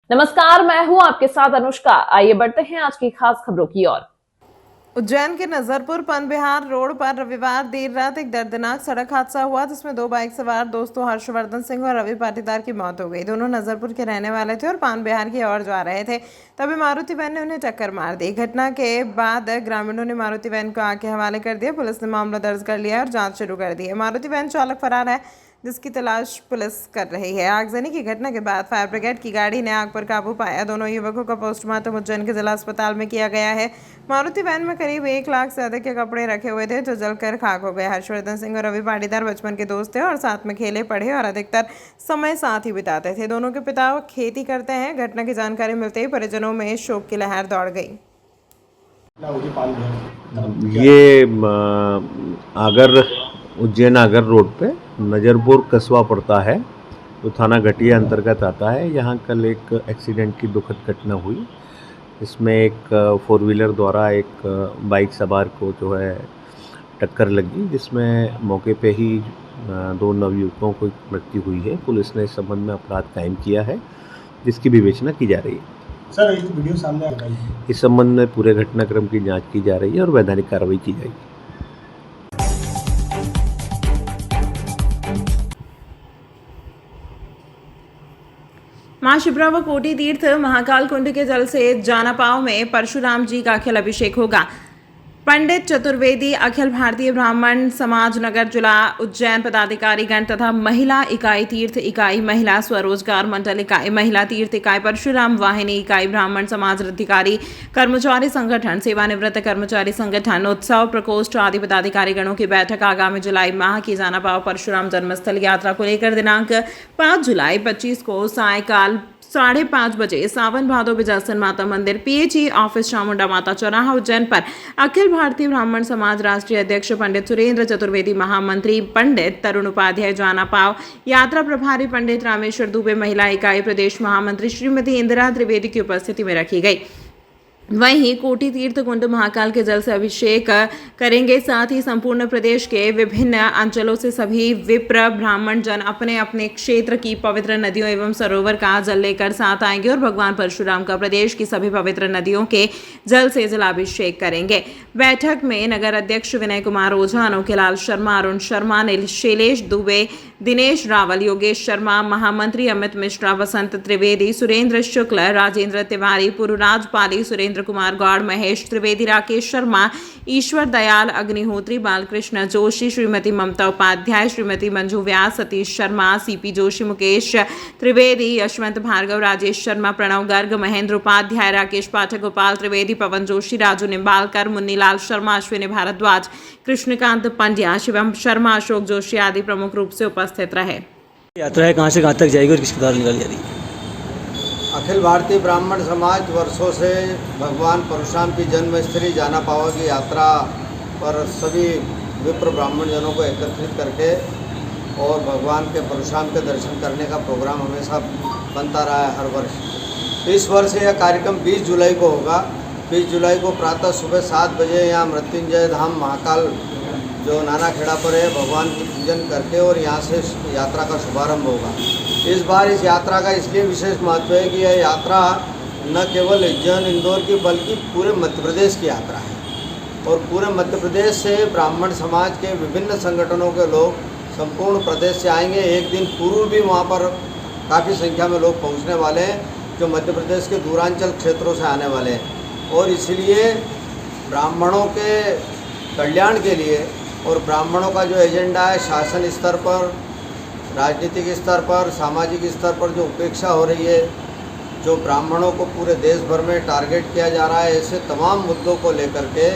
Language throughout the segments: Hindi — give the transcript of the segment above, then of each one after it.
नमस्कार, मैं हूं आपके साथ अनुष्का। आइए बढ़ते हैं आज की खास खबरों की ओर। उज्जैन के नजरपुर पनबिहार रोड पर रविवार देर रात एक दर्दनाक सड़क हादसा हुआ जिसमें दो बाइक सवार दोस्तों हर्षवर्धन सिंह और रवि पाटीदार की मौत हो गई। दोनों नजरपुर के रहने वाले थे और पानबिहार की ओर जा रहे थे, तभी मारुति वैन ने उन्हें टक्कर मार दी। घटना के बाद ग्रामीणों ने मारुति वैन को आग के हवाले कर दिया। पुलिस ने मामला दर्ज कर लिया और जाँच शुरू कर दी है। मारुति वैन चालक फरार है, जिसकी तलाश पुलिस कर रही है। आगजनी की घटना के बाद फायर ब्रिगेड की गाड़ी ने आग पर काबू पाया। दोनों युवकों का पोस्टमार्टम उज्जैन के जिला अस्पताल में किया गया है। मारुति वैन में करीब 1 लाख से अधिक के कपड़े रखे हुए थे जो जलकर खाक हो गए। हर्षवर्धन सिंह और रवि पाटीदार बचपन के दोस्त थे और साथ में खेले पढ़े और अधिकतर समय साथ ही बिताते थे। दोनों के पिता खेती करते हैं। घटना की जानकारी मिलते ही परिजनों में शोक की लहर दौड़ गई। ये आगर उज्जैन आगर रोड पे नजरपुर कस्बा पड़ता है, तो थाना घटिया अंतर्गत आता है। यहाँ कल एक एक्सीडेंट की दुखद घटना हुई। इसमें एक 4 व्हीलर द्वारा एक बाइक सवार को जो है टक्कर लगी, जिसमें मौके पे ही 2 नवयुवकों को मृत्यु हुई है। पुलिस ने इस संबंध में अपराध कायम किया है, जिसकी विवेचना की जा रही है। सर, एक वीडियो सामने आ रही है। इस संबंध में पूरे घटनाक्रम की जांच की जा रही है और वैधानिक कार्रवाई की जाएगी। मां शिप्रा व कोटि तीर्थ महाकाल कुंड के जल से जानापाव में परशुराम जी का अखिल अभिषेक होगा। पंडित चतुर्वेदी अखिल भारतीय ब्राह्मण समाज नगर जिला उज्जैन पदाधिकारीगण तथा महिला इकाई तीर्थ इकाई, महिला स्वरोजगार मंडल इकाई, महिला तीर्थ इकाई, परशुराम वाहिनी इकाई, ब्राह्मण समाज अधिकारी कर्मचारी संगठन, सेवानिवृत्त कर्मचारी संगठन, उत्सव प्रकोष्ठ आदि पदाधिकारीगणों की बैठक आगामी जुलाई माह की जानापाव परशुराम जन्मस्थल यात्रा को लेकर दिनांक 5 जुलाई 25 को सायकाल 5:30 बजे सावन भादो बिजासन माता मंदिर PHE ऑफिस चामुंडा माता चौराहा उज्जैन पर अखिल भारतीय ब्राह्मण समाज राष्ट्रीय अध्यक्ष पंडित सुरेंद्र चतुर्वेदी, महामंत्री पंडित तरुण उपाध्याय, जानापाव यात्रा प्रभारी पंडित रामेश्वर दुबे, महिला इकाई प्रदेश महामंत्री श्रीमती इंदिरा त्रिवेदी की उपस्थिति में रखी गई। वहीं कोटि तीर्थ कुंड महाकाल के जल से अभिषेक करेंगे। साथ ही संपूर्ण प्रदेश के विभिन्न अंचलों से सभी विप्र ब्राह्मण जन अपने अपने क्षेत्र की पवित्र नदियों एवं सरोवर का जल लेकर साथ आएंगे और भगवान परशुराम का प्रदेश की सभी पवित्र नदियों के जल से जलाभिषेक करेंगे। बैठक में नगर अध्यक्ष विनय कुमार ओझा, अनोखेलाल शर्मा, अरुण शर्मा, शैलेश दुबे, दिनेश रावल, योगेश शर्मा, महामंत्री अमित मिश्रा, वसंत त्रिवेदी, सुरेंद्र शुक्ल, राजेंद्र तिवारी, पुरुराज पाली, सुरेंद्र कुमार गौड़, महेश त्रिवेदी, राकेश शर्मा, ईश्वर दयाल अग्निहोत्री, बालकृष्ण जोशी, श्रीमती ममता उपाध्याय, श्रीमती मंजू व्यास, सतीश शर्मा, CP जोशी, मुकेश त्रिवेदी, यशवंत भार्गव, राजेश शर्मा, प्रणव गर्ग, महेंद्र उपाध्याय, राकेश पाठक, गोपाल त्रिवेदी, पवन जोशी, राजू निम्बालकर, मुन्नीलाल शर्मा, अश्विनी भारद्वाज, कृष्णकांत पंड्या, शिवम शर्मा, अशोक जोशी आदि प्रमुख रूप से उपस्थित रहे। यात्रा है कहाँ से कहाँ तक जाएगी और किसके द्वारा निकाली जा रही है? अखिल भारतीय ब्राह्मण समाज वर्षों से भगवान परशुराम की जन्मस्थली जानापाव की यात्रा पर सभी विप्र ब्राह्मण जनों को एकत्रित करके और भगवान के परशुराम के दर्शन करने का प्रोग्राम हमेशा बनता रहा है हर वर्ष। इस वर्ष यह कार्यक्रम 20 जुलाई को होगा। 20 जुलाई को प्रातः सुबह 7 बजे यहाँ मृत्युंजय धाम महाकाल जो नाना खेड़ा पर है, भगवान की पूजन करके और यहाँ से यात्रा का शुभारंभ होगा। इस बार इस यात्रा का इसलिए विशेष महत्व है कि यह यात्रा न केवल उज्जैन इंदौर की बल्कि पूरे मध्य प्रदेश की यात्रा है और पूरे मध्य प्रदेश से ब्राह्मण समाज के विभिन्न संगठनों के लोग संपूर्ण प्रदेश से आएंगे। एक दिन पूर्व भी वहाँ पर काफ़ी संख्या में लोग पहुँचने वाले हैं जो मध्य प्रदेश के दूरांचल क्षेत्रों से आने वाले हैं और इसलिए ब्राह्मणों के कल्याण के लिए और ब्राह्मणों का जो एजेंडा है शासन स्तर पर, राजनीतिक स्तर पर, सामाजिक स्तर पर जो उपेक्षा हो रही है, जो ब्राह्मणों को पूरे देश भर में टारगेट किया जा रहा है, ऐसे तमाम मुद्दों को लेकर के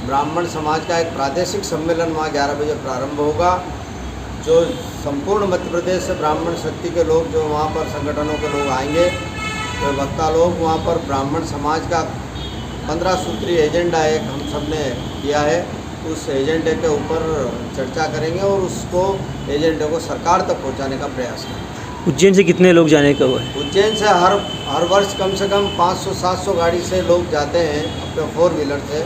ब्राह्मण समाज का एक प्रादेशिक सम्मेलन वहाँ 11 बजे प्रारंभ होगा। जो संपूर्ण मध्य प्रदेश से ब्राह्मण शक्ति के लोग जो वहाँ पर संगठनों के लोग आएंगे, तो वक्ता लोग वहाँ पर ब्राह्मण समाज का 15 सूत्रीय एजेंडा एक हम सब ने किया है, उस एजेंडे के ऊपर चर्चा करेंगे और उसको एजेंडे को सरकार तक पहुंचाने का प्रयास करेंगे। उज्जैन से कितने लोग जाने का हुआ है? उज्जैन से हर वर्ष कम से कम 500-700 गाड़ी से लोग जाते हैं अपने 4 व्हीलर से,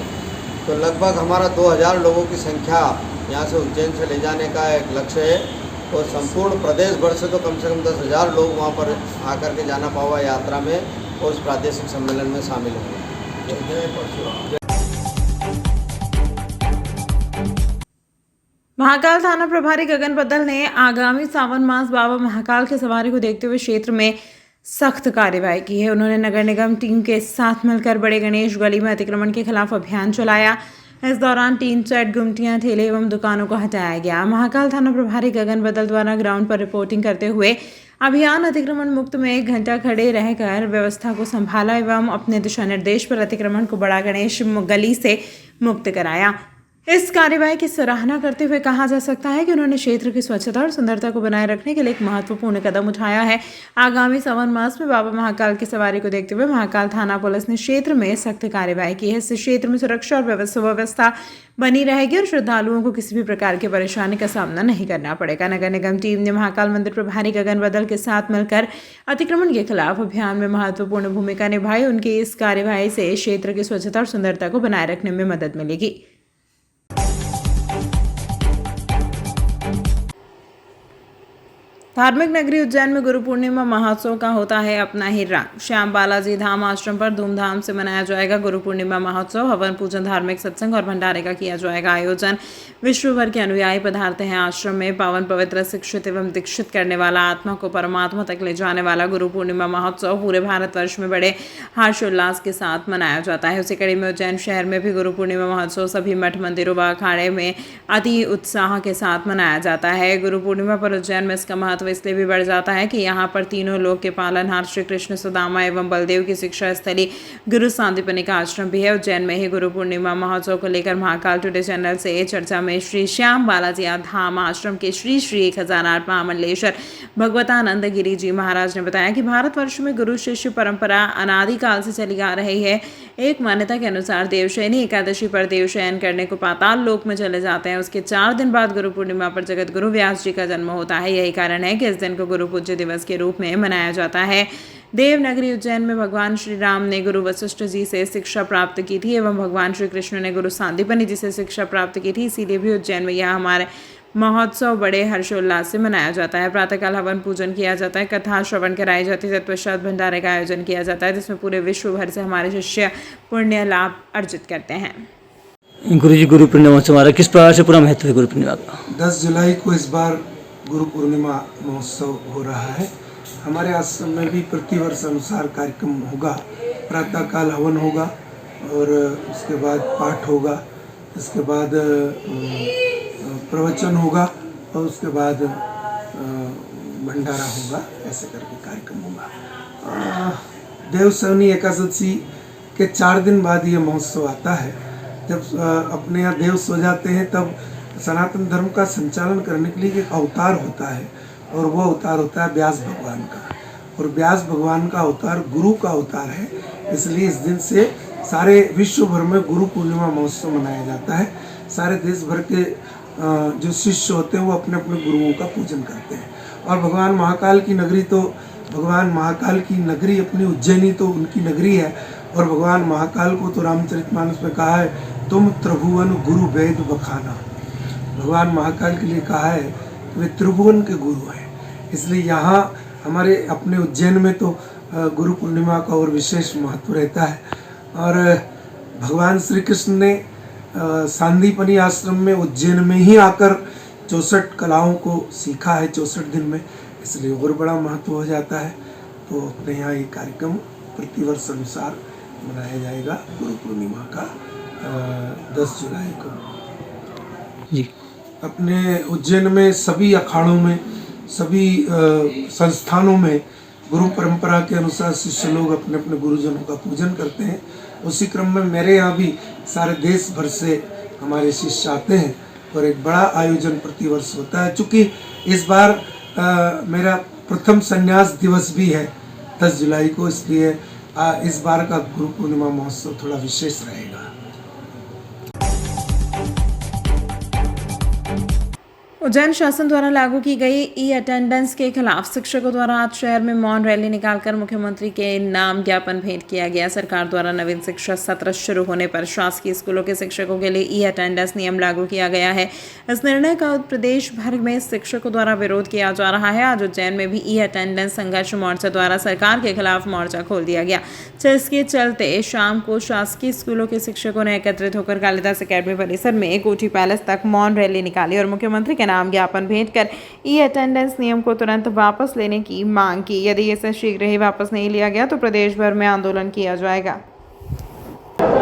तो लगभग हमारा 2000 लोगों की संख्या यहाँ से उज्जैन से ले जाने का एक लक्ष्य है और संपूर्ण प्रदेश भर से तो कम 10,000 लोग वहाँ पर आकर के जाना पावा यात्रा में और उस प्रादेशिक सम्मेलन में शामिल होंगे। महाकाल थाना प्रभारी गगन बदल ने आगामी सावन मास बाबा महाकाल के सवारी को देखते हुए क्षेत्र में सख्त कार्रवाई की है। उन्होंने नगर निगम टीम के साथ मिलकर बड़े गणेश गली में अतिक्रमण के खिलाफ अभियान चलाया। इस दौरान टीन सेट, गुमटियां, ठेले एवं दुकानों को हटाया गया। महाकाल थाना प्रभारी गगन बदल द्वारा ग्राउंड पर रिपोर्टिंग करते हुए अभियान अतिक्रमण मुक्त में 1 घंटा खड़े रहकर व्यवस्था को संभाला एवं अपने दिशा निर्देश पर अतिक्रमण को बड़ा गणेश गली से मुक्त कराया। इस कार्यवाही की सराहना करते हुए कहा जा सकता है कि उन्होंने क्षेत्र की स्वच्छता और सुंदरता को बनाए रखने के लिए एक महत्वपूर्ण कदम उठाया है। आगामी सावन मास में बाबा महाकाल की सवारी को देखते हुए महाकाल थाना पुलिस ने क्षेत्र में सख्त कार्यवाही की है। इससे क्षेत्र में सुरक्षा और सुव्यवस्था बनी रहेगी और श्रद्धालुओं को किसी भी प्रकार की परेशानी का सामना नहीं करना पड़ेगा। नगर निगम टीम ने महाकाल मंदिर प्रभारी गगन बदल के साथ मिलकर अतिक्रमण के खिलाफ अभियान में महत्वपूर्ण भूमिका निभाई। उनकी इस कार्यवाही से क्षेत्र की स्वच्छता और सुंदरता को बनाए रखने में मदद मिलेगी। धार्मिक नगरी उज्जैन में गुरु पूर्णिमा महोत्सव का होता है अपना ही रंग। श्याम बालाजी धाम आश्रम पर धूमधाम से मनाया जाएगा गुरु पूर्णिमा महोत्सव। हवन पूजन, धार्मिक सत्संग और भंडारे का किया जाएगा आयोजन। विश्व भर के अनुयायी पधारते हैं आश्रम में। पावन पवित्र, शिक्षित एवं दीक्षित करने वाला, आत्मा को परमात्मा तक ले जाने वाला गुरु पूर्णिमा महोत्सव पूरे भारतवर्ष में बड़े हर्षोल्लास के साथ मनाया जाता है। उसी कड़ी में उज्जैन शहर में भी गुरु पूर्णिमा महोत्सव सभी मठ, मंदिरों व अखाड़े में अति उत्साह के साथ मनाया जाता है। गुरु पूर्णिमा पर उज्जैन में इसका महत्व इसलिए भी बढ़ जाता है कि यहाँ पर तीनों लोक के पालनहार श्री कृष्ण, सुदामा एवं बलदेव की शिक्षा स्थली गुरु सांदीपनि का आश्रम भी है। उज्जैन में ही गुरु पूर्णिमा महोत्सव को लेकर महाकाल टुडे चैनल से चर्चा में श्री श्याम बालाजी धाम आश्रम के श्री 1008 महामंडलेश्वर भगवतानंद गिरी जी महाराज ने बताया कि भारतवर्ष में गुरु शिष्य परंपरा अनादिकाल से चली आ रही है। एक मान्यता के अनुसार देवशयनी एकादशी पर देवशयन करने को पाताल लोक में चले जाते हैं। उसके 4 दिन बाद गुरु पूर्णिमा पर जगत गुरु व्यास जी का जन्म होता है। यही कारण है कि इस दिन को गुरु पूज्य दिवस के रूप में मनाया जाता है। देवनगरी उज्जैन में भगवान श्री राम ने गुरु वशिष्ठ जी से शिक्षा प्राप्त की थी एवं भगवान श्री कृष्ण ने गुरु सांदीपनि जी से शिक्षा प्राप्त की थी। इसीलिए भी उज्जैन में यह हमारे महोत्सव बड़े हर्षोल्लास से मनाया जाता है। प्रातःकाल हवन पूजन किया जाता है, कथा श्रवण कराई जाती है, तत्पश्चात भंडारे का आयोजन किया जाता है, जिसमें पूरे विश्व भर से हमारे शिष्य पुण्य लाभ अर्जित करते हैं। गुरु जी, गुरु पूर्णिमा हमारा किस प्रकार से पूरा महत्व है गुरु पूर्णिमा का? 10 जुलाई को इस बार गुरु पूर्णिमा महोत्सव हो रहा है। हमारे आश्रम में भी प्रतिवर्ष अनुसार कार्यक्रम होगा। प्रातःकाल हवन होगा और उसके बाद पाठ होगा, इसके बाद प्रवचन होगा और उसके बाद भंडारा होगा। ऐसे करके कार्यक्रम होगा। देवशयनी एकादशी के 4 दिन बाद ये महोत्सव आता है। जब अपने यहाँ देव सो जाते हैं तब सनातन धर्म का संचालन करने के लिए एक अवतार होता है और वो अवतार होता है व्यास भगवान का। और व्यास भगवान का अवतार गुरु का अवतार है, इसलिए इस दिन से सारे विश्व भर में गुरु पूर्णिमा महोत्सव मनाया जाता है। सारे देश भर के जो शिष्य होते हैं वो अपने अपने गुरुओं का पूजन करते हैं। और भगवान महाकाल की नगरी अपनी उज्जैनी तो उनकी नगरी है। और भगवान महाकाल को तो रामचरितमानस में कहा है, तुम त्रिभुवन गुरु वेद बखाना। भगवान महाकाल के लिए कहा है कि वे त्रिभुवन के गुरु हैं। इसलिए यहाँ हमारे अपने उज्जैन में तो गुरु पूर्णिमा का और विशेष महत्व रहता है। और भगवान श्री कृष्ण ने सांदीपनि आश्रम में उज्जैन में ही आकर 64 कलाओं को सीखा है 64 दिन में, इसलिए और बड़ा महत्व हो जाता है। तो अपने यहाँ ये कार्यक्रम प्रतिवर्ष अनुसार मनाया जाएगा गुरु पूर्णिमा का 10 जुलाई को। जी, अपने उज्जैन में सभी अखाड़ों में, सभी संस्थानों में गुरु परंपरा के अनुसार शिष्य लोग अपने अपने गुरुजनों का पूजन करते हैं। उसी क्रम में मेरे यहाँ भी सारे देश भर से हमारे शिष्य आते हैं और एक बड़ा आयोजन प्रतिवर्ष होता है। चूँकि इस बार मेरा प्रथम संन्यास दिवस भी है 10 जुलाई को, इसलिए इस बार का गुरु पूर्णिमा महोत्सव थोड़ा विशेष रहेगा। उज्जैन शासन द्वारा लागू की गई ई अटेंडेंस के खिलाफ शिक्षकों द्वारा आज शहर में मौन रैली निकालकर मुख्यमंत्री के नाम ज्ञापन भेंट किया गया। सरकार द्वारा नवीन शिक्षा सत्र शुरू होने पर शासकीय स्कूलों के शिक्षकों के लिए ई अटेंडेंस नियम लागू किया गया है। इस निर्णय का प्रदेश भर में शिक्षकों द्वारा विरोध किया जा रहा है। आज उज्जैन में भी ई अटेंडेंस संघर्ष मोर्चा द्वारा सरकार के खिलाफ मोर्चा खोल दिया गया। इसके चलते शाम को शासकीय स्कूलों के शिक्षकों ने एकत्रित होकर कालिदास अकेडमी परिसर में कोठी पैलेस तक मौन रैली निकाली और मुख्यमंत्री के नाम ज्ञापन भेंट कर ई अटेंडेंस नियम को तुरंत वापस लेने की मांग की। यदि इसे शीघ्र ही वापस नहीं लिया गया तो प्रदेश भर में आंदोलन किया जाएगा।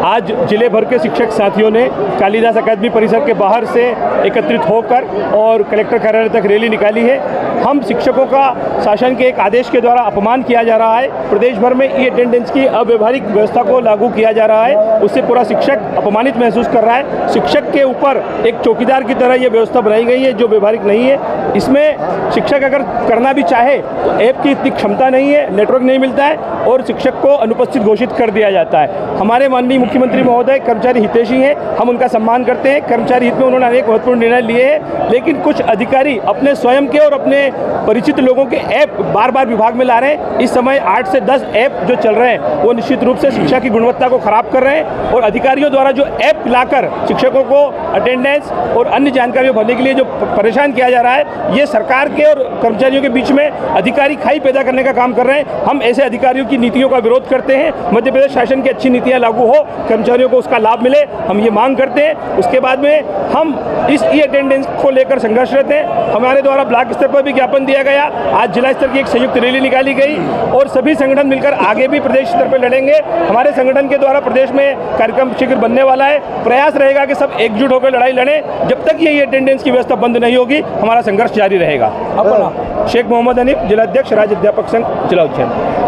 आज जिले भर के शिक्षक साथियों ने कालिदास अकादमी परिसर के बाहर से एकत्रित होकर और कलेक्टर कार्यालय तक रैली निकाली है। हम शिक्षकों का शासन के एक आदेश के द्वारा अपमान किया जा रहा है। प्रदेश भर में ई अटेंडेंस की अव्यवहारिक व्यवस्था को लागू किया जा रहा है। उससे पूरा शिक्षक अपमानित महसूस कर रहा है। शिक्षक के ऊपर एक चौकीदार की तरह ये व्यवस्था बनाई गई है जो व्यवहारिक नहीं है। इसमें शिक्षक अगर करना भी चाहे तो ऐप की इतनी क्षमता नहीं है, नेटवर्क नहीं मिलता है और शिक्षक को अनुपस्थित घोषित कर दिया जाता है। हमारे माननीय मुख्यमंत्री महोदय कर्मचारी हितैषी हैं, हम उनका सम्मान करते हैं। कर्मचारी हित में उन्होंने अनेक महत्वपूर्ण निर्णय लिए हैं, लेकिन कुछ अधिकारी अपने स्वयं के और अपने परिचित लोगों के ऐप बार बार विभाग में ला रहे हैं। इस समय 8 से 10 ऐप जो चल रहे हैं वो निश्चित रूप से शिक्षा की गुणवत्ता को खराब कर रहे हैं और अधिकारियों द्वारा जो ऐप लाकर शिक्षकों को अटेंडेंस और अन्य जानकारियों भरने के लिए जो परेशान किया जा रहा है, ये सरकार के और कर्मचारियों के बीच में अधिकारी खाई पैदा करने का काम कर रहे हैं। हम ऐसे अधिकारियों की नीतियों का विरोध करते हैं। मध्य प्रदेश शासन की अच्छी नीतियाँ लागू हो, कर्मचारियों को उसका लाभ मिले, हम ये मांग करते हैं। उसके बाद में हम इस ई अटेंडेंस को लेकर संघर्षरत हैं। हमारे द्वारा ब्लॉक स्तर पर भी ज्ञापन दिया गया। आज जिला स्तर की एक संयुक्त रैली निकाली गई और सभी संगठन मिलकर आगे भी प्रदेश स्तर पर लड़ेंगे। हमारे संगठन के द्वारा प्रदेश में कार्यक्रम शीघ्र बनने वाला है। प्रयास रहेगा कि सब एकजुट होकर लड़ाई लड़ें। जब तक ये अटेंडेंस की व्यवस्था बंद नहीं होगी हमारा संघर्ष जारी रहेगा। अपना शेख मोहम्मद हनीफ, जिला अध्यक्ष, राज्य अध्यापक संघ, जिला उज्जैन।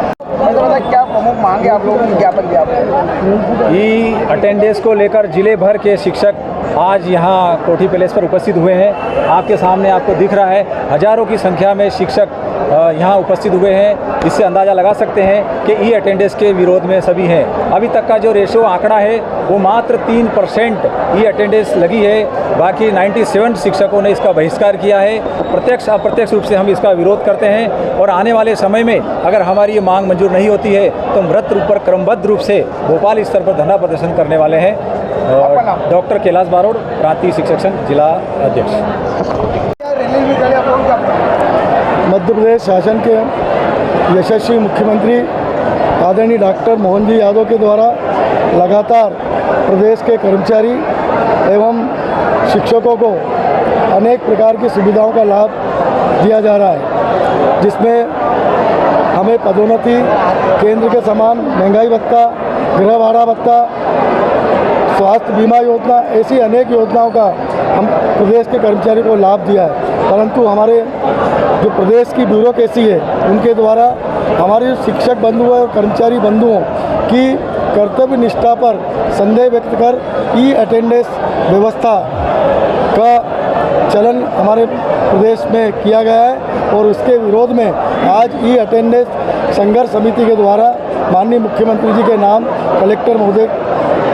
क्या प्रमुख मांगे आप लोगों की ज्ञापन दिया? ई अटेंडेंस को लेकर जिले भर के शिक्षक आज यहाँ कोठी पैलेस पर उपस्थित हुए हैं। आपके सामने आपको दिख रहा है हजारों की संख्या में शिक्षक यहाँ उपस्थित हुए हैं। इससे अंदाज़ा लगा सकते हैं कि ई अटेंडेंस के विरोध में सभी हैं। अभी तक का जो रेशो आंकड़ा है वो मात्र 3% ई अटेंडेंस लगी है। बाकी 97 शिक्षकों ने इसका बहिष्कार किया है। प्रत्यक्ष अप्रत्यक्ष रूप से हम इसका विरोध करते हैं और आने वाले समय में अगर हमारी ये मांग मंजूर नहीं होती है तो हम व्रत रूप पर क्रमबद्ध रूप से भोपाल स्तर पर धरना प्रदर्शन करने वाले हैं। डॉक्टर कैलाश बारोड़, प्रांतीय शिक्षक संघ, जिला अध्यक्ष। मध्य प्रदेश शासन के यशस्वी मुख्यमंत्री आदरणीय डॉक्टर मोहन जी यादव के द्वारा लगातार प्रदेश के कर्मचारी एवं शिक्षकों को अनेक प्रकार की सुविधाओं का लाभ दिया जा रहा है, जिसमें हमें पदोन्नति, केंद्र के समान महंगाई भत्ता, गृह भाड़ा भत्ता, स्वास्थ्य बीमा योजना, ऐसी अनेक योजनाओं का हम प्रदेश के कर्मचारियों को लाभ दिया है। परंतु हमारे जो प्रदेश की ब्यूरोक्रेसी है उनके द्वारा हमारे शिक्षक बंधुओं और कर्मचारी बंधुओं की कर्तव्य निष्ठा पर संदेह व्यक्त कर ई अटेंडेंस व्यवस्था का चलन हमारे प्रदेश में किया गया है और उसके विरोध में आज ई अटेंडेंस संघर्ष समिति के द्वारा माननीय मुख्यमंत्री जी के नाम कलेक्टर महोदय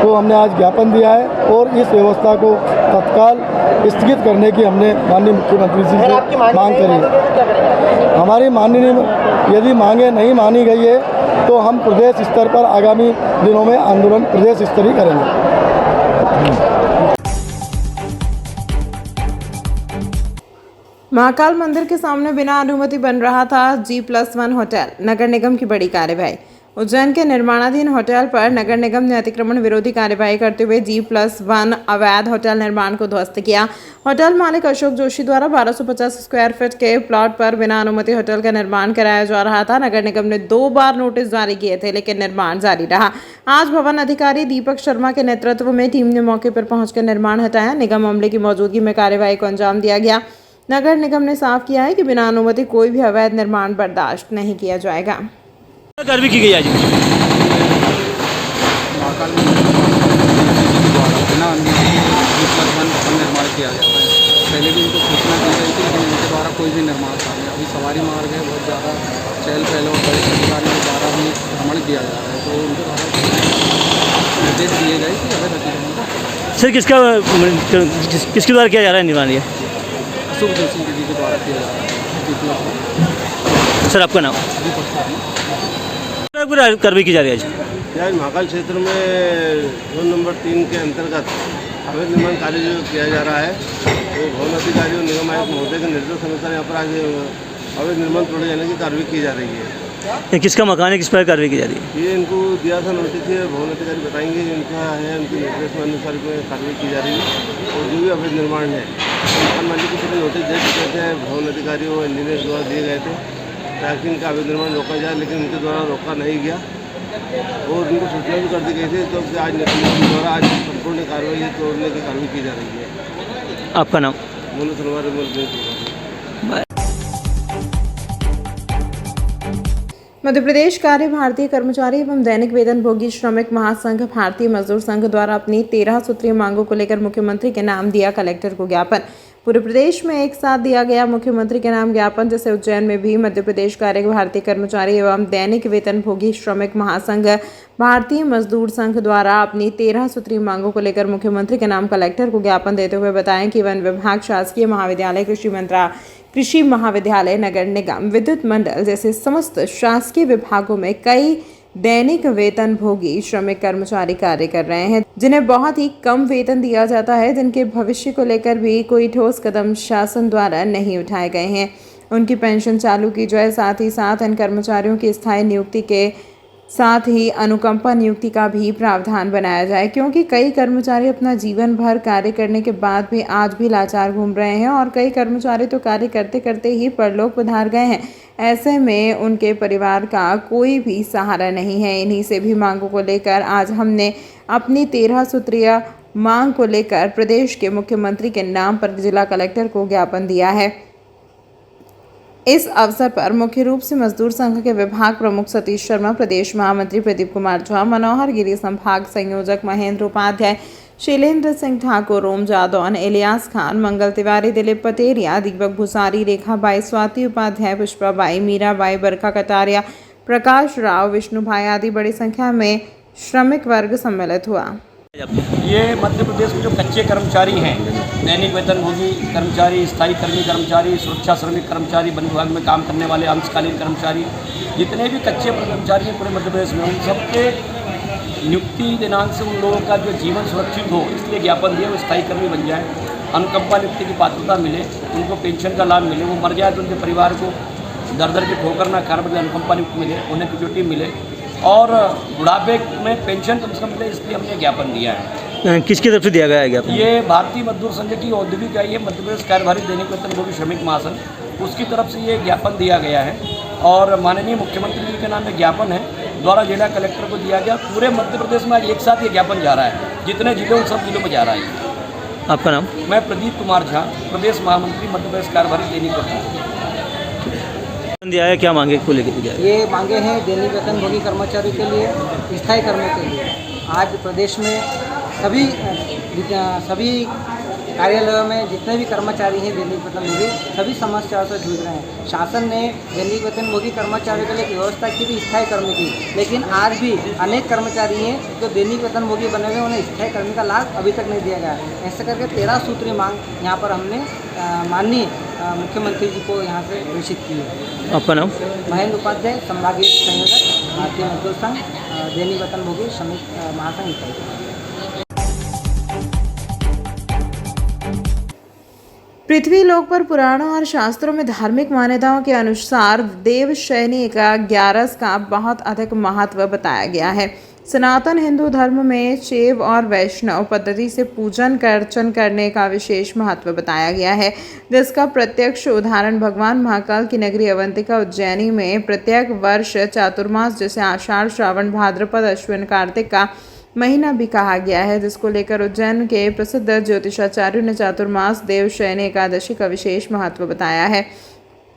को हमने आज ज्ञापन दिया है और इस व्यवस्था को तत्काल स्थगित करने की हमने माननीय मुख्यमंत्री जी से मांग करी है। हमारी माननीय यदि मांगे नहीं मानी गई है तो हम प्रदेश स्तर पर आगामी दिनों में आंदोलन प्रदेश स्तरीय करेंगे। महाकाल मंदिर के सामने बिना अनुमति बन रहा था G+1 होटल। नगर निगम की बड़ी कार्रवाई। उज्जैन के निर्माणाधीन होटल पर नगर निगम ने अतिक्रमण विरोधी कार्यवाही करते हुए G+1 अवैध होटल निर्माण को ध्वस्त किया। होटल मालिक अशोक जोशी द्वारा 1250 स्क्वायर फीट के प्लॉट पर बिना अनुमति होटल का निर्माण कराया जा रहा था। नगर निगम ने 2 बार नोटिस जारी किए थे लेकिन निर्माण जारी रहा। आज भवन अधिकारी दीपक शर्मा के नेतृत्व में टीम ने मौके पर पहुंचकर निर्माण हटाया। निगम अमले की मौजूदगी में कार्यवाही को अंजाम दिया गया। नगर निगम ने साफ किया है कि बिना अनुमति कोई भी अवैध निर्माण बर्दाश्त नहीं किया जाएगा। कार्रवाई की गई आज महाकाल द्वारा बिना अनुमति G+1 निर्माण किया जाता है। पहले भी इनको सूचना दी गई थी लेकिन इनके द्वारा कोई भी निर्माण कार्य अभी सवारी मार्ग है, बहुत ज़्यादा चहल पहल और बड़े अधिकारियों के द्वारा भी भ्रमण किया जा रहा है, तो उनके द्वारा निर्देश दिए गए कि अवैध अतिक्रमण का सर किसके द्वारा किया जा रहा है निर्माण? ये अशुभ जोशी जी के द्वारा किया जा रहा है। सर आपका नाम? कार्रवाई की जा रही है आज? आज महाकाल क्षेत्र में जोन नंबर 3 के अंतर्गत अवैध निर्माण कार्य जो किया जा रहा है, तो भवन अधिकारी और निगम आयुक्त महोदय के निर्देश अनुसार यहाँ पर आज अवैध निर्माण तोड़े जाने की कार्रवाई की जा रही है। ये किसका मकान है, किस पर कार्रवाई की जा रही है? ये इनको दिया था नोटिस, भवन अधिकारी बताएंगे इनका है, उनके निर्देश अनुसार कार्रवाई की जा रही है। और जो भी अवैध निर्माण है मकान मालिक को सभी नोटिस दे चुके थे, भवन अधिकारी और इंजीनियर द्वारा दिए गए थे ताकि इनका अवैध निर्माण रोका जाए, लेकिन उनके द्वारा रोका नहीं गया और उनको सूचना भी कर दी गई थी। तो आज द्वारा आज संपूर्ण कार्रवाई तोड़ने की कार्रवाई की जा रही है। आपका नाम? मध्य प्रदेश कार्य भारतीय कर्मचारी एवं दैनिक वेतन भोगी श्रमिक महासंघ भारतीय मजदूर संघ द्वारा अपनी 13 सूत्रीय मांगों को लेकर मुख्यमंत्री के नाम दिया कलेक्टर को ज्ञापन। पूरे प्रदेश में एक साथ दिया गया मुख्यमंत्री के नाम ज्ञापन, जैसे उज्जैन में भी मध्य प्रदेश कार्य भारतीय कर्मचारी एवं दैनिक वेतन भोगी श्रमिक महासंघ भारतीय मजदूर संघ द्वारा अपनी 13 सूत्रीय मांगों को लेकर मुख्यमंत्री के नाम कलेक्टर को ज्ञापन देते हुए बताएं कि वन विभाग, शासकीय महाविद्यालय, कृषि महाविद्यालय, नगर निगम, विद्युत मंडल जैसे समस्त शासकीय विभागों में कई दैनिक वेतन भोगी श्रमिक कर्मचारी कार्य कर रहे हैं, जिन्हें बहुत ही कम वेतन दिया जाता है, जिनके भविष्य को लेकर भी कोई ठोस कदम शासन द्वारा नहीं उठाए गए हैं। उनकी पेंशन चालू की जाए, साथ ही साथ इन कर्मचारियों की स्थायी नियुक्ति के साथ ही अनुकंपा नियुक्ति का भी प्रावधान बनाया जाए, क्योंकि कई कर्मचारी अपना जीवन भर कार्य करने के बाद भी आज भी लाचार घूम रहे हैं और कई कर्मचारी तो कार्य करते करते ही परलोक पधार गए हैं। ऐसे में उनके परिवार का कोई भी सहारा नहीं है। इन्हीं से भी मांगों को लेकर आज हमने अपनी 13 सूत्रीय मांग को लेकर प्रदेश के मुख्यमंत्री के नाम पर जिला कलेक्टर को ज्ञापन दिया है। इस अवसर पर मुख्य रूप से मजदूर संघ के विभाग प्रमुख सतीश शर्मा, प्रदेश महामंत्री प्रदीप कुमार झा, मनोहर गिरी संभाग संयोजक महेंद्र उपाध्याय, शैलेंद्र सिंह ठाकुर, रोम जादौन, इलियास खान, मंगल तिवारी, दिलीप पतेरिया, दीपक भूसारी, रेखा बाई, स्वाति उपाध्याय, पुष्पा बाई, मीरा बाई, बरखा कटारिया, प्रकाश राव, विष्णु भाई आदि बड़ी संख्या में श्रमिक वर्ग सम्मिलित हुआ। ये मध्य प्रदेश के जो कच्चे कर्मचारी हैं, दैनिक वेतन भोगी कर्मचारी, स्थायी कर्मी कर्मचारी, सुरक्षा श्रमिक कर्मचारी, वन विभाग में काम करने वाले अंशकालीन कर्मचारी, जितने भी कच्चे कर्मचारी हैं पूरे मध्य प्रदेश में, उन सबके नियुक्ति दिनांक से उन लोगों का जो जीवन सुरक्षित हो, इसलिए ज्ञापन दिए वो स्थायी कर्मी बन जाए, अनुकंपा नियुक्ति की पात्रता मिले, उनको पेंशन का लाभ मिले, वो मर जाए तो उनके परिवार को दर दर की ठोकर ना खाने पड़े, अनुकंपा नियुक्ति मिले, उन्हें ग्रेच्युटी मिले और बुढ़ापे में पेंशन कम से कम मिले, इसलिए हमने ज्ञापन दिया है। किसकी तरफ से दिया गया है ज्ञापन? ये भारतीय मजदूर संघ की औद्योगिक इकाई है, मध्य प्रदेश कार्यभारी दैनिक वेतन भोगी श्रमिक महासंघ, उसकी तरफ से ये ज्ञापन दिया गया है और माननीय मुख्यमंत्री जी के नाम में ज्ञापन है, द्वारा जिला कलेक्टर को दिया गया। पूरे मध्य प्रदेश में आज एक साथ ये ज्ञापन जा रहा है, जितने जिले उन सब जिलों में जा रहा है। आपका नाम? मैं प्रदीप कुमार झा, प्रदेश महामंत्री मध्य प्रदेश कार्यभारी दैनिक वेतन। दिया है, क्या मांगे को लेकर दिया है? ये मांगे हैं दैनिक वेतन भोगी कर्मचारी के लिए, स्थायी कर्मियों के लिए। आज प्रदेश में सभी कार्यालयों में जितने भी कर्मचारी हैं दैनिक वेतन भोगी, सभी समस्याओं से जूझ रहे हैं। शासन ने दैनिक वेतन भोगी कर्मचारियों के लिए एक व्यवस्था की थी स्थायी कर्मी की, लेकिन आज भी अनेक कर्मचारी हैं जो दैनिक वेतन भोगी बने हुए, उन्हें स्थायी कर्मी का लाभ अभी तक नहीं दिया गया। ऐसे करके 13 सूत्रीय मांग यहाँ पर हमने माननीय मुख्यमंत्री जी को यहाँ से प्रेषित की है। आपका नाम? महेंद्र उपाध्याय, संभागीय संयोजक, भारतीय मजदूर संघ, दैनिक वेतन भोगी श्रमिक महासंघ इकाई। पृथ्वी लोक पर पुराणों और शास्त्रों में धार्मिक मान्यताओं के अनुसार देवशयनी का 11 का बहुत अधिक महत्व बताया गया है। सनातन हिंदू धर्म में शैव और वैष्णव पद्धति से पूजन अर्चन करने का विशेष महत्व बताया गया है, जिसका प्रत्यक्ष उदाहरण भगवान महाकाल की नगरी अवंतिका उज्जैनी में प्रत्येक वर्ष चातुर्मास, जैसे आषाढ़, श्रावण, भाद्रपद, अश्विन, कार्तिक का महीना भी कहा गया है, जिसको लेकर उज्जैन के प्रसिद्ध ज्योतिषाचार्यों ने चातुर्मास देवशयनी एकादशी का विशेष महत्व बताया है।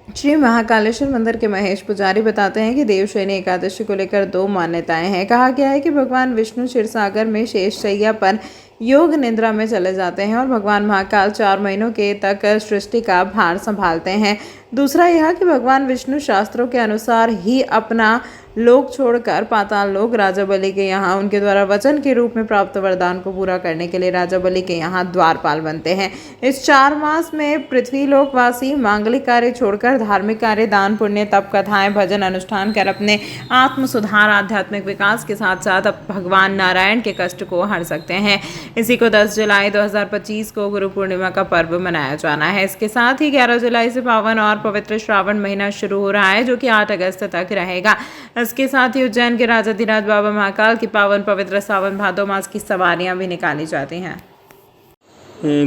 श्री महाकालेश्वर मंदिर के महेश पुजारी बताते हैं कि देवशयनी एकादशी को लेकर 2 मान्यताएं हैं। कहा गया है कि भगवान विष्णु क्षीरसागर में शेषशय्या पर योग निद्रा में चले जाते हैं और भगवान महाकाल 4 महीनों के तक सृष्टि का भार संभालते हैं। दूसरा यह कि भगवान विष्णु शास्त्रों के अनुसार ही अपना लोक छोड़कर पाताल लोक राजा बलि के यहाँ उनके द्वारा वचन के रूप में प्राप्त वरदान को पूरा करने के लिए राजा बलि के यहाँ द्वारपाल बनते हैं। इस 4 मास में पृथ्वी लोकवासी मांगलिक कार्य छोड़कर धार्मिक कार्य, दान पुण्य, तप, कथाएं, भजन अनुष्ठान कर अपने आत्म सुधार, आध्यात्मिक विकास के साथ साथ अब भगवान नारायण के कष्ट को हर सकते हैं। इसी को 10 जुलाई 2025 को गुरु पूर्णिमा का पर्व मनाया जाना है। इसके साथ ही 11 जुलाई से पावन और पवित्र श्रावण महीना शुरू हो रहा है, जो कि 8 अगस्त तक रहेगा। इसके साथ ही उज्जैन के राजाधिराज बाबा महाकाल की पावन पवित्र सावन भादो मास की सवारियां भी निकाली जाती हैं।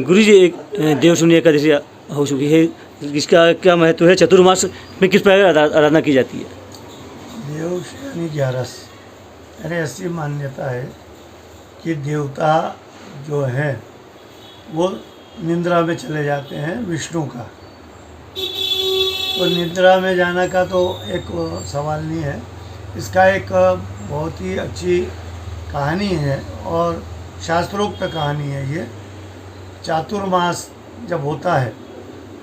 गुरु जी, एक देवशून्य एकादशी हो चुकी है, इसका क्या महत्व है? चतुर्मास में किस प्रकार आराधना की जाती है? देवशून्य 11 अरे ऐसी मान्यता है कि देवता जो है वो निद्रा में चले जाते हैं विष्णु का। तो निद्रा में जाना का तो एक सवाल नहीं है, इसका एक बहुत ही अच्छी कहानी है और शास्त्रोक्त कहानी है। ये चातुर्मास जब होता है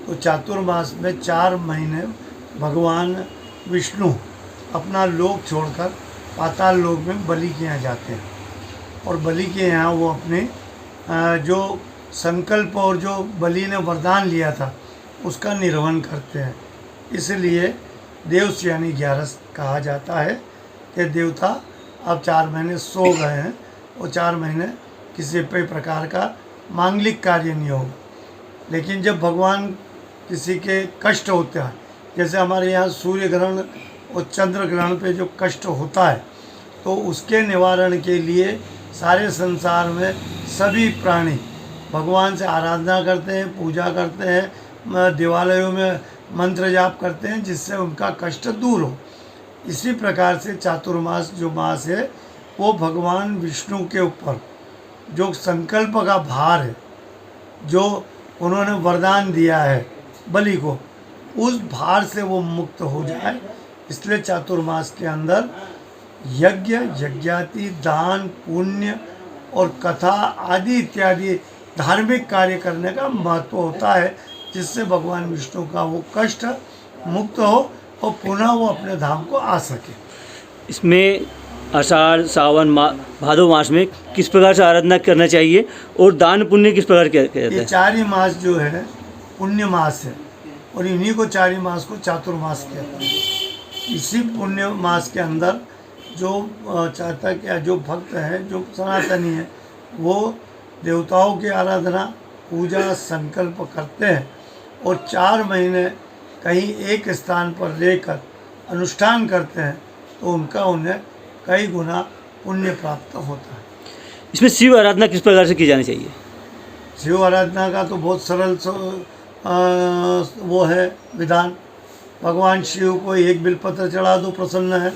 तो चातुर्मास में 4 महीने भगवान विष्णु अपना लोक छोड़कर पाताल लोक में बलि के यहाँ जाते हैं और बलि के यहाँ वो अपने जो संकल्प और जो बलि ने वरदान लिया था उसका निर्वहन करते हैं। इसलिए देवशयनी 11 कहा जाता है कि देवता अब 4 महीने सो गए हैं और 4 महीने किसी भी प्रकार का मांगलिक कार्य नहीं होगा। लेकिन जब भगवान किसी के कष्ट होते हैं, जैसे हमारे यहाँ सूर्य ग्रहण और चंद्र ग्रहण पे जो कष्ट होता है, तो उसके निवारण के लिए सारे संसार में सभी प्राणी भगवान से आराधना करते हैं, पूजा करते हैं, देवालयों में मंत्र जाप करते हैं, जिससे उनका कष्ट दूर हो। इसी प्रकार से चातुर्मास जो मास है वो भगवान विष्णु के ऊपर जो संकल्प का भार है, जो उन्होंने वरदान दिया है बलि को, उस भार से वो मुक्त हो जाए, इसलिए चातुर्मास के अंदर यज्ञ, यज्ञाति, दान, पुण्य और कथा आदि इत्यादि धार्मिक कार्य करने का महत्व होता है, जिससे भगवान विष्णु का वो कष्ट मुक्त हो और पुनः वो अपने धाम को आ सके। इसमें आषाढ़, सावन, भादो मास में किस प्रकार से आराधना करना चाहिए और दान पुण्य किस प्रकार किया जाता है? ये 4 ही मास जो है पुण्य मास है और इन्हीं को 4 ही मास को चातुर्मास कहते हैं। इसी पुण्य मास के अंदर जो चातक या जो भक्त है, जो सनातनी है, वो देवताओं की आराधना, पूजा, संकल्प करते हैं और 4 महीने कहीं एक स्थान पर रहकर अनुष्ठान करते हैं, तो उनका उन्हें कई गुना पुण्य प्राप्त होता है। इसमें शिव आराधना किस प्रकार से की जानी चाहिए? शिव आराधना का तो बहुत सरल वो है विधान। भगवान शिव को 1 बिलपत्र चढ़ा दो, प्रसन्न है।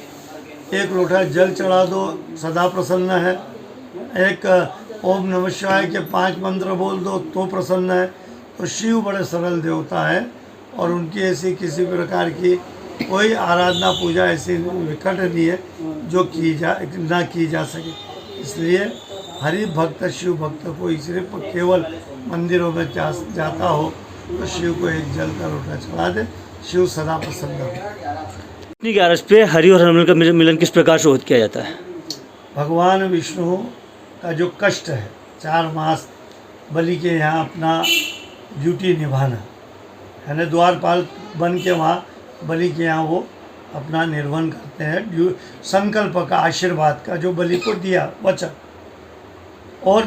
1 लोटा जल चढ़ा दो, सदा प्रसन्न है। एक ओम नमः शिवाय के 5 मंत्र बोल दो तो प्रसन्न है। तो शिव बड़े सरल देवता है और उनकी ऐसी किसी प्रकार की कोई आराधना पूजा ऐसी विकट नहीं है जो ना की जा सके। इसलिए हरि भक्त शिव भक्त को सिर्फ केवल मंदिरों में जाता हो तो शिव को 1 जल का लोटा चढ़ा दे, शिव सदा प्रसन्न हो। अपनी 11 पे हरि और हनुमान का मिलन किस प्रकार से किया जाता है? भगवान विष्णु का जो कष्ट है 4 मास बलि के यहाँ अपना ड्यूटी निभाना है ना, द्वारपाल बन के वहाँ बलि के यहाँ वो अपना निर्वहन करते हैं, संकल्प का, आशीर्वाद का जो बलि को दिया वचन। और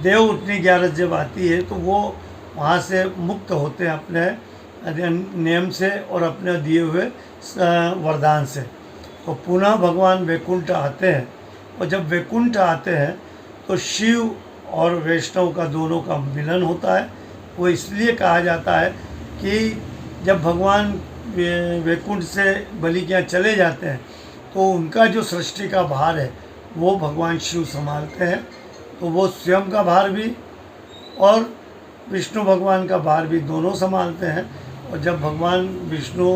देव उठनी 11 जब आती है तो वो वहाँ से मुक्त होते हैं अपने नियम से और अपने दिए हुए वरदान से। तो पुनः भगवान वैकुंठ आते हैं और जब वैकुंठ आते हैं तो शिव और वैष्णव का दोनों का मिलन होता है। वो इसलिए कहा जाता है कि जब भगवान वैकुंठ से बलि के यहाँ चले जाते हैं तो उनका जो सृष्टि का भार है वो भगवान शिव संभालते हैं। तो वो स्वयं का भार भी और विष्णु भगवान का भार भी दोनों संभालते हैं। और जब भगवान विष्णु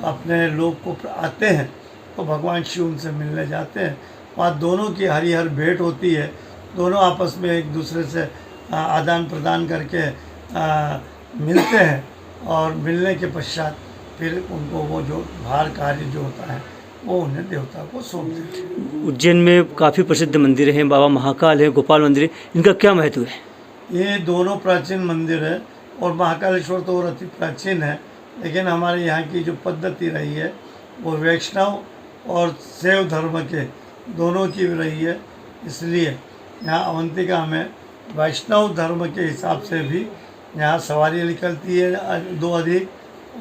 अपने लोक को आते हैं तो भगवान शिव उनसे मिलने जाते हैं। वहाँ दोनों की हरिहर भेंट होती है, दोनों आपस में एक दूसरे से आदान प्रदान करके मिलते हैं और मिलने के पश्चात फिर उनको वो जो भार कार्य जो होता है वो उन्हें देवता को सौंपते हैं। उज्जैन में काफ़ी प्रसिद्ध मंदिर हैं, बाबा महाकाल है, गोपाल मंदिर है, इनका क्या महत्व है? ये दोनों प्राचीन मंदिर है और महाकालेश्वर तो और अति प्राचीन है, लेकिन हमारे यहाँ की जो पद्धति रही है वो वैष्णव और शैव धर्म के दोनों की रही है। इसलिए यहाँ अवंतिका में वैष्णव धर्म के हिसाब से भी यहाँ सवारी निकलती है 2 अधिक,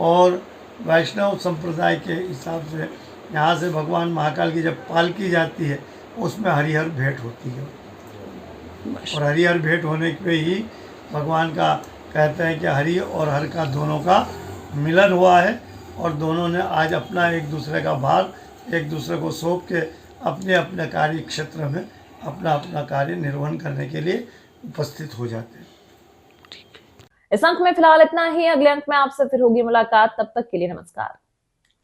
और वैष्णव संप्रदाय के हिसाब से यहाँ से भगवान महाकाल की जब पालकी जाती है उसमें हरिहर भेंट होती है, और हरिहर भेंट होने पे ही भगवान का कहते हैं कि हरि और हर का दोनों का मिलन हुआ है, और दोनों ने आज अपना एक दूसरे का भार एक दूसरे को सौंप के अपने अपने कार्य क्षेत्र में अपना अपना कार्य निर्वहन करने के लिए उपस्थित हो जाते हैं। इस अंक में फिलहाल इतना ही। अगले अंक में आपसे फिर होगी मुलाकात, तब तक के लिए नमस्कार।